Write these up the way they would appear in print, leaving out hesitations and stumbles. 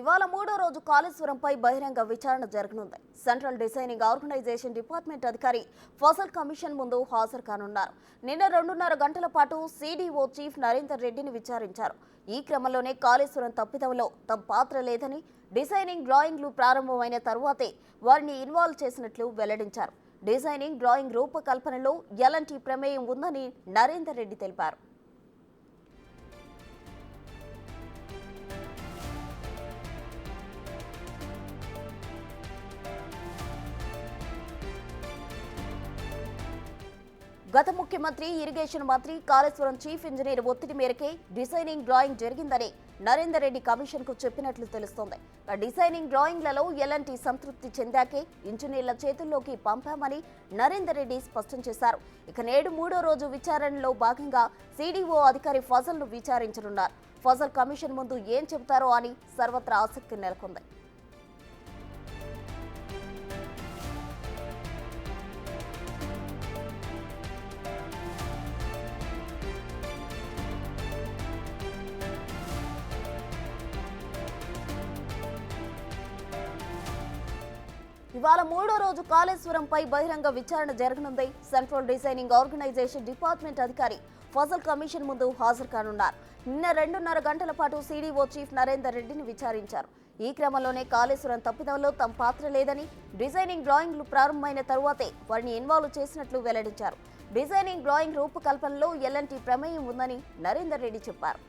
ఇవాళ మూడో రోజు కాళేశ్వరంపై బహిరంగ విచారణ జరగనుంది. సెంట్రల్ డిజైనింగ్ ఆర్గనైజేషన్ డిపార్ట్మెంట్ అధికారి ఫసల్ కమిషన్ ముందు హాజరు కానున్నారు. నిన్న 2.5 గంటల పాటు సిడిఓ చీఫ్ నరేందర్ రెడ్డిని విచారించారు. ఈ క్రమంలోనే కాళేశ్వరం తప్పిదంలో తమ పాత్ర లేదని, డిజైనింగ్ డ్రాయింగ్లు ప్రారంభమైన తరువాతే వారిని ఇన్వాల్వ్ చేసినట్లు వెల్లడించారు. డిజైనింగ్ డ్రాయింగ్ రూపకల్పనలో ఎలాంటి ప్రమేయం ఉందని నరేందర్ రెడ్డి తెలిపారు. గత ముఖ్యమంత్రి, ఇరిగేషన్ మంత్రి, కాళేశ్వరం చీఫ్ ఇంజనీర్ ఒత్తిడి మేరకే డిజైనింగ్ డ్రాయింగ్ జరిగిందని నరేందర్ రెడ్డి కమిషన్ కు చెప్పినట్లు తెలుస్తోంది. డిజైనింగ్ డ్రాయింగ్లలో ఎలాంటి సంతృప్తి చెందాకే ఇంజనీర్ల చేతుల్లోకి పంపామని నరేందర్ రెడ్డి స్పష్టం చేశారు. ఇక నేడు మూడో రోజు విచారణలో భాగంగా సిడిఓ అధికారి ఫజల్ ను విచారించనున్నారు. ఫజల్ కమిషన్ ముందు ఏం చెబుతారో అని సర్వత్రా ఆసక్తి నెలకొంది. ఇవాళ మూడో రోజు కాళేశ్వరంపై బహిరంగ విచారణ జరగనుంది. సెంట్రల్ డిజైనింగ్ ఆర్గనైజేషన్ డిపార్ట్మెంట్ అధికారి ఫజల్ కమిషన్ ముందు హాజరు కానున్నారు. నిన్న 2.5 గంటల పాటు సిడిఓ చీఫ్ నరేందర్ రెడ్డిని విచారించారు. ఈ క్రమంలోనే కాళేశ్వరం తప్పిదంలో తమ పాత్ర లేదని, డిజైనింగ్ డ్రాయింగ్లు ప్రారంభమైన తరువాతే వారిని ఇన్వాల్వ్ చేసినట్లు వెల్లడించారు. డిజైనింగ్ డ్రాయింగ్ రూపకల్పనలో ఎలాంటి ప్రమేయం ఉందని నరేందర్ రెడ్డి చెప్పారు.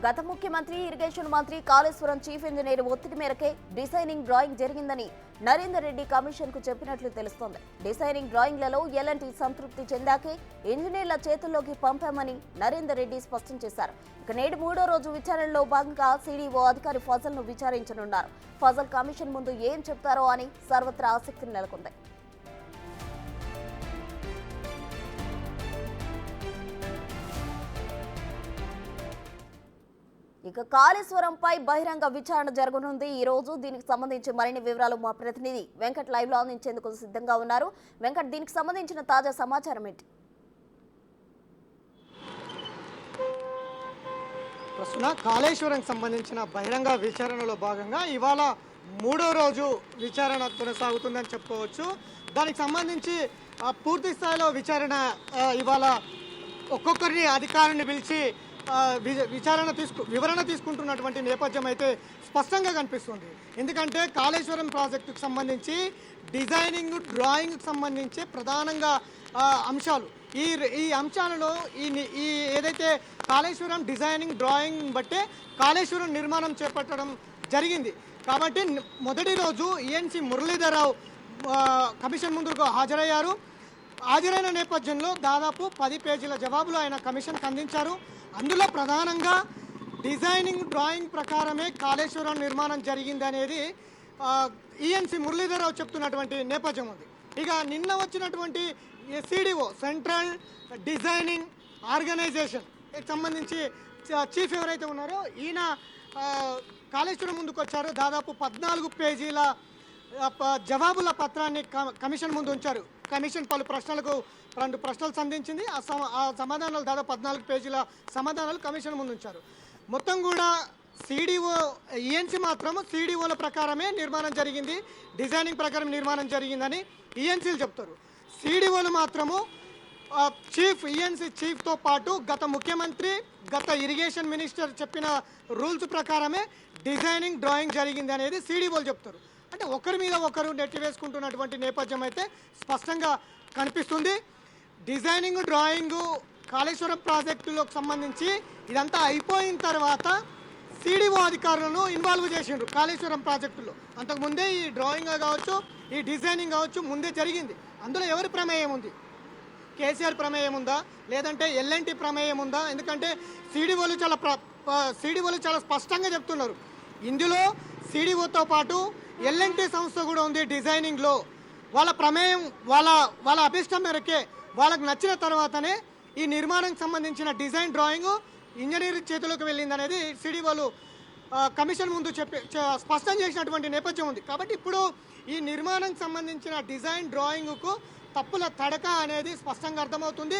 గత ముఖ్యమంత్రి, ఇరిగేషన్ మంత్రి, కాళేశ్వరం చీఫ్ ఇంజనీర్ ఒత్తిడి మేరకే డిజైనింగ్ డ్రాయింగ్ జరిగిందని నరేందర్ రెడ్డి కమిషన్ కు చెప్పినట్లు తెలుస్తోంది. డిజైనింగ్ డ్రాయింగ్లలో ఎలాంటి సంతృప్తి చెందాకే ఇంజనీర్ల చేతుల్లోకి పంపామని నరేందర్ రెడ్డి స్పష్టం చేశారు. ఇక నేడు మూడో రోజు విచారణలో భాగంగా సిడిఓ అధికారి ఫజల్ ను విచారించనున్నారు. ఫజల్ కమిషన్ ముందు ఏం చెప్తారో అని సర్వత్రా ఆసక్తి నెలకొంది. ఇక కాళేశ్వరంపై బహిరంగ విచారణ జరగనుంది ఈ రోజు. దీనికి సంబంధించి మరిన్ని వివరాలు మా ప్రతినిధి వెంకట్ లైవ్ లో అందించేందుకు సిద్ధంగా ఉన్నారు. వెంకట్, దీనికి సంబంధించిన తాజా సమాచారం ఏంటి? ప్రస్తుతం కాళేశ్వరం సంబంధించిన బహిరంగ విచారణలో భాగంగా ఇవాళ మూడో రోజు విచారణ కొనసాగుతుందని చెప్పుకోవచ్చు. దానికి సంబంధించి పూర్తి స్థాయిలో ఇవాళ ఒక్కొక్కరిని అధికారుని పిలిచి వివరణ తీసుకుంటున్నటువంటి నేపథ్యం అయితే స్పష్టంగా కనిపిస్తుంది. ఎందుకంటే కాళేశ్వరం ప్రాజెక్టుకు సంబంధించి డిజైనింగ్, డ్రాయింగ్కి సంబంధించి ప్రధానంగా అంశాలు ఈ అంశాలలో ఈ ఏదైతే కాళేశ్వరం డిజైనింగ్, డ్రాయింగ్ బట్టే కాళేశ్వరం నిర్మాణం చేపట్టడం జరిగింది. కాబట్టి మొదటి రోజు ఈఎన్సి మురళీధరరావు కమిషన్ ముందుకు హాజరయ్యారు. హాజరైన నేపథ్యంలో దాదాపు 10 పేజీల జవాబులు ఆయన కమిషన్కి అందించారు. అందులో ప్రధానంగా డిజైనింగ్, డ్రాయింగ్ ప్రకారమే కాళేశ్వరం నిర్మాణం జరిగింది అనేది ఈఎన్సి మురళీధరరావు చెప్తున్నటువంటి నేపథ్యం ఉంది. ఇక నిన్న వచ్చినటువంటి సిడిఓ, సెంట్రల్ డిజైనింగ్ ఆర్గనైజేషన్ సంబంధించి చీఫ్ ఎవరైతే ఉన్నారో ఈయన కాళేశ్వరం ముందుకు వచ్చారు. దాదాపు 14 పేజీల జవాబుల పత్రాన్ని కమిషన్ ముందు ఉంచారు. కమిషన్ పలు ప్రశ్నలకు 2 ప్రశ్నలు సంధించింది. ఆ సమాధానాలు దాదాపు 14 పేజీల సమాధానాలు కమిషన్ ముందు ఉంచారు. మొత్తం కూడా సిడిఓ, ఈఎన్సి మాత్రము సిడిఓల ప్రకారమే నిర్మాణం జరిగింది, డిజైనింగ్ ప్రకారం నిర్మాణం జరిగిందని ఈఎన్సీలు చెప్తారు. సిడిఓలు మాత్రము ఈఎన్సి చీఫ్తో పాటు గత ముఖ్యమంత్రి, గత ఇరిగేషన్ మినిస్టర్ చెప్పిన రూల్స్ ప్రకారమే డిజైనింగ్, డ్రాయింగ్ జరిగింది అనేది సిడిఓలు చెప్తారు. అంటే ఒకరి మీద ఒకరు నెట్టివేసుకుంటున్నటువంటి నేపథ్యం అయితే స్పష్టంగా కనిపిస్తుంది. డిజైనింగ్, డ్రాయింగ్ కాళేశ్వరం ప్రాజెక్టులకు సంబంధించి ఇదంతా అయిపోయిన తర్వాత సిడిఓ అధికారులను ఇన్వాల్వ్ చేసిండ్రు కాళేశ్వరం ప్రాజెక్టులో. అంతకుముందే ఈ డ్రాయింగ్ కావచ్చు, ఈ డిజైనింగ్ కావచ్చు ముందే జరిగింది. అందులో ఎవరి ప్రమేయం ఉంది? కేసీఆర్ ప్రమేయం ఉందా, లేదంటే ఎల్ఎన్టీ ప్రమేయం ఉందా? ఎందుకంటే సిడిఓలు చాలా స్పష్టంగా చెప్తున్నారు. ఇందులో సిడిఓతో పాటు ఎల్ఎన్టీ సంస్థ కూడా ఉంది డిజైనింగ్లో. వాళ్ళ ప్రమేయం, వాళ్ళ అభిష్టం మేరకే, వాళ్ళకు నచ్చిన తర్వాతనే ఈ నిర్మాణానికి సంబంధించిన డిజైన్, డ్రాయింగ్ ఇంజనీరింగ్ చేతిలోకి వెళ్ళింది అనేది సిడిఓలు కమిషన్ ముందు స్పష్టం చేసినటువంటి నేపథ్యం ఉంది. కాబట్టి ఇప్పుడు ఈ నిర్మాణానికి సంబంధించిన డిజైన్, డ్రాయింగ్కు తప్పుల తడక అనేది స్పష్టంగా అర్థమవుతుంది.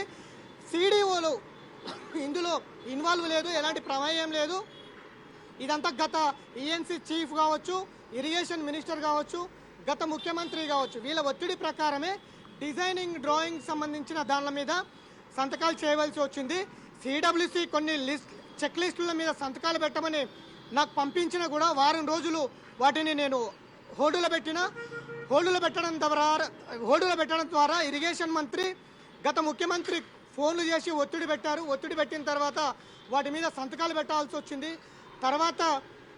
సిడిఓలు ఇందులో ఇన్వాల్వ్ లేదు, ఎలాంటి ప్రమేయం లేదు. ఇదంతా గత ఈఎన్సీ చీఫ్ కావచ్చు, ఇరిగేషన్ మినిస్టర్ కావచ్చు, గత ముఖ్యమంత్రి కావచ్చు, వీళ్ళ ఒత్తిడి ప్రకారమే డిజైనింగ్ డ్రాయింగ్ సంబంధించిన దానిల మీద సంతకాలు చేయవలసి వచ్చింది. సిడబ్ల్యూసి కొన్ని చెక్ లిస్టుల మీద సంతకాలు పెట్టమని నాకు పంపించినా కూడా వారం రోజులు వాటిని నేను హోల్డులో పెట్టడం ద్వారా ఇరిగేషన్ మంత్రి గత ముఖ్యమంత్రి ఫోన్లు చేసి ఒత్తిడి పెట్టారు. ఒత్తిడి పెట్టిన తర్వాత వాటి మీద సంతకాలు పెట్టాల్సి వచ్చింది. తర్వాత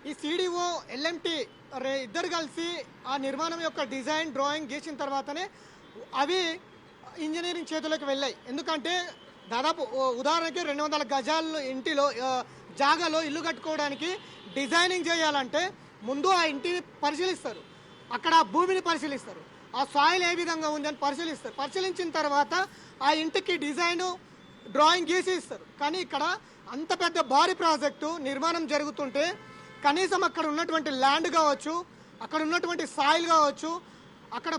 ఈ సిడిఓ ఎల్ఎంటి ఇద్దరు కలిసి ఆ నిర్మాణం యొక్క డిజైన్ డ్రాయింగ్ గీసిన తర్వాతనే అవి ఇంజనీరింగ్ చేతులకు వెళ్ళాయి. ఎందుకంటే దాదాపు ఉదాహరణకి 200 గజాలు ఇంటిలో జాగాలో ఇల్లు కట్టుకోవడానికి డిజైనింగ్ చేయాలంటే ముందు ఆ ఇంటిని పరిశీలిస్తారు, అక్కడ ఆ భూమిని పరిశీలిస్తారు, ఆ సాయిల్ ఏ విధంగా ఉందని పరిశీలిస్తారు. పరిశీలించిన తర్వాత ఆ ఇంటికి డిజైను డ్రాయింగ్ గీసి ఇస్తారు. కానీ ఇక్కడ అంత పెద్ద భారీ ప్రాజెక్టు నిర్మాణం జరుగుతుంటే కనీసం అక్కడ ఉన్నటువంటి ల్యాండ్ కావచ్చు, అక్కడ ఉన్నటువంటి సాయిల్ కావచ్చు, అక్కడ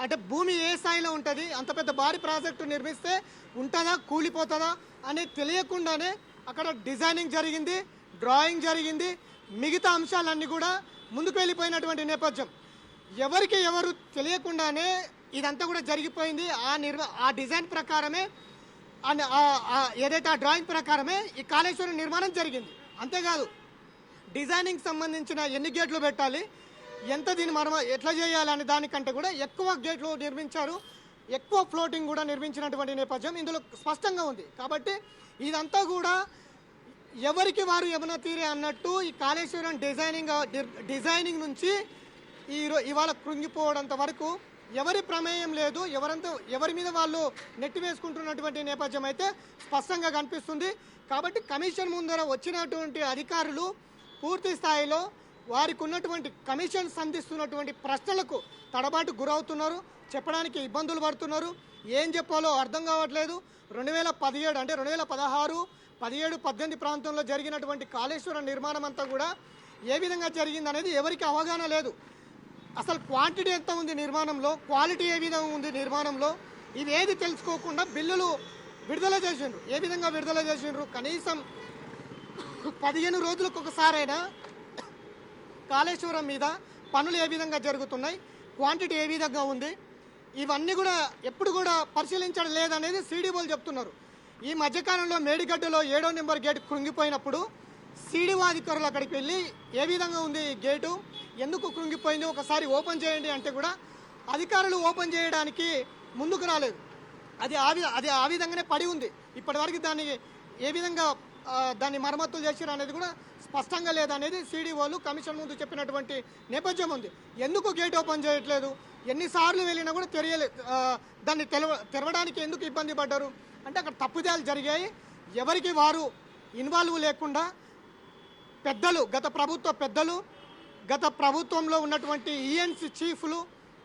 అంటే భూమి ఏ స్థాయిలో ఉంటుంది, అంత పెద్ద భారీ ప్రాజెక్టు నిర్మిస్తే ఉంటుందా కూలిపోతుందా అనేది తెలియకుండానే అక్కడ డిజైనింగ్ జరిగింది, డ్రాయింగ్ జరిగింది, మిగతా అంశాలన్నీ కూడా ముందుకు వెళ్ళిపోయినటువంటి నేపథ్యం. ఎవరికి ఎవరు తెలియకుండానే ఇదంతా కూడా జరిగిపోయింది. ఆ డిజైన్ ప్రకారమే ఏదైతే ఆ డ్రాయింగ్ ప్రకారమే ఈ కాళేశ్వరం నిర్మాణం జరిగింది. అంతేకాదు డిజైనింగ్ సంబంధించిన ఎన్ని గేట్లు పెట్టాలి, ఎంత దీన్ని మనం ఎట్లా చేయాలనే దానికంటే కూడా ఎక్కువ గేట్లు నిర్మించారు, ఎక్కువ ఫ్లోటింగ్ కూడా నిర్మించినటువంటి నేపథ్యం ఇందులో స్పష్టంగా ఉంది. కాబట్టి ఇదంతా కూడా ఎవరికి వారు యమున తీరే అన్నట్టు ఈ కాళేశ్వరం డిజైనింగ్ నుంచి ఇవాళ కృంగిపోవడంత వరకు ఎవరి ప్రమేయం లేదు, ఎవరి మీద వాళ్ళు నెట్టి వేసుకుంటున్నటువంటి నేపథ్యం అయితే స్పష్టంగా కనిపిస్తుంది. కాబట్టి కమిషన్ ముందర వచ్చినటువంటి అధికారులు పూర్తి స్థాయిలో వారికి ఉన్నటువంటి కమిషన్ సంధిస్తున్నటువంటి ప్రశ్నలకు తడబాటు గురవుతున్నారు, చెప్పడానికి ఇబ్బందులు పడుతున్నారు, ఏం చెప్పాలో అర్థం కావట్లేదు. 2017 అంటే 2016, 17, 18 ప్రాంతంలో జరిగినటువంటి కాళేశ్వరం నిర్మాణం అంతా కూడా ఏ విధంగా జరిగింది అనేది ఎవరికి అవగాహన లేదు. అసలు క్వాంటిటీ ఎంత ఉంది నిర్మాణంలో, క్వాలిటీ ఏ విధంగా ఉంది నిర్మాణంలో, ఇవేది తెలుసుకోకుండా బిల్లులు విడుదల చేసిండ్రు. ఏ విధంగా విడుదల చేసిండ్రు? కనీసం 15 రోజులకు ఒకసారైనా కాళేశ్వరం మీద పనులు ఏ విధంగా జరుగుతున్నాయి, క్వాంటిటీ ఏ విధంగా ఉంది, ఇవన్నీ కూడా ఎప్పుడు కూడా పరిశీలించడం లేదనేది సిడిఓలు చెప్తున్నారు. ఈ మధ్యకాలంలో మేడిగడ్డలో 7వ నెంబర్ గేట్ కృంగిపోయినప్పుడు సిడిఓ అధికారులు అక్కడికి వెళ్ళి ఏ విధంగా ఉంది ఈ గేటు, ఎందుకు కృంగిపోయింది, ఒకసారి ఓపెన్ చేయండి అంటే కూడా అధికారులు ఓపెన్ చేయడానికి ముందుకు రాలేదు. అది ఆ విధంగానే పడి ఉంది. ఇప్పటివరకు దాన్ని ఏ విధంగా దాన్ని మరమ్మతులు చేశారు అనేది కూడా స్పష్టంగా లేదనేది సిడిఓలు కమిషన్ ముందు చెప్పినటువంటి నేపథ్యం ఉంది. ఎందుకు గేట్ ఓపెన్ చేయట్లేదు, ఎన్నిసార్లు వెళ్ళినా కూడా దాన్ని తెరవడానికి ఎందుకు ఇబ్బంది పడ్డారు అంటే అక్కడ తప్పుదాలు జరిగాయి. ఎవరికి వారు ఇన్వాల్వ్ లేకుండా పెద్దలు, గత ప్రభుత్వంలో ఉన్నటువంటి ఈఎన్సీ చీఫ్లు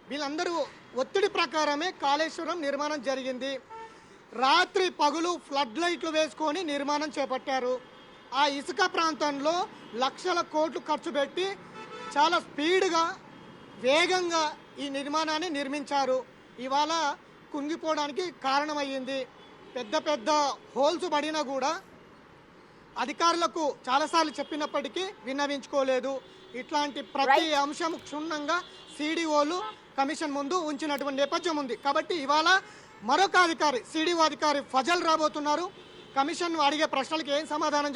వీళ్ళందరూ ఒత్తిడి ప్రకారమే కాళేశ్వరం నిర్మాణం జరిగింది. రాత్రి పగులు ఫ్లడ్ లైట్లు వేసుకొని నిర్మాణం చేపట్టారు. ఆ ఇసుక ప్రాంతంలో లక్షల కోట్లు ఖర్చు పెట్టి చాలా స్పీడ్గా వేగంగా ఈ నిర్మాణాన్ని నిర్మించారు. ఇవాళ కుంగిపోవడానికి కారణమయ్యింది. పెద్ద హోల్స్ పడినా కూడా అధికారులకు చాలాసార్లు చెప్పినప్పటికీ విన్నవించుకోలేదు. ఇట్లాంటి ప్రతి అంశం క్షుణ్ణంగా సిడిఓలు కమిషన్ ముందు ఉంచినటువంటి నేపథ్యం ఉంది. కాబట్టి ఇవాళ మరొక అధికారి, సిడిఓ అధికారి ఫజల్ రాబోతున్నారు. కమిషన్ అడిగే ప్రశ్నలకు ఏం సమాధానం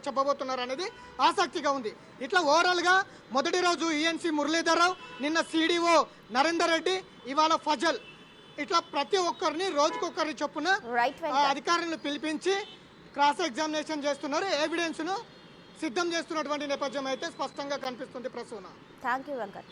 చెప్పబోతున్నారు అనేది ఆసక్తిగా ఉంది. ఇట్లా ఓవరాల్గా మొదటి రోజు ఈఎన్సీ మురళీధర్రావు, నిన్న సిడిఓ నరేందర్ రెడ్డి, ఇవాళ ఫజల్, ఇట్లా ప్రతి ఒక్కరిని రోజుకొకరిని చొప్పున అధికారులను పిలిపించి క్రాస్ ఎగ్జామినేషన్ చేస్తున్నారు. ఎవిడెన్స్ను సిద్ధం చేస్తున్నటువంటి నేపథ్యం అయితే స్పష్టంగా కనిపిస్తుంది. ప్రసూన. Thank you Venkat.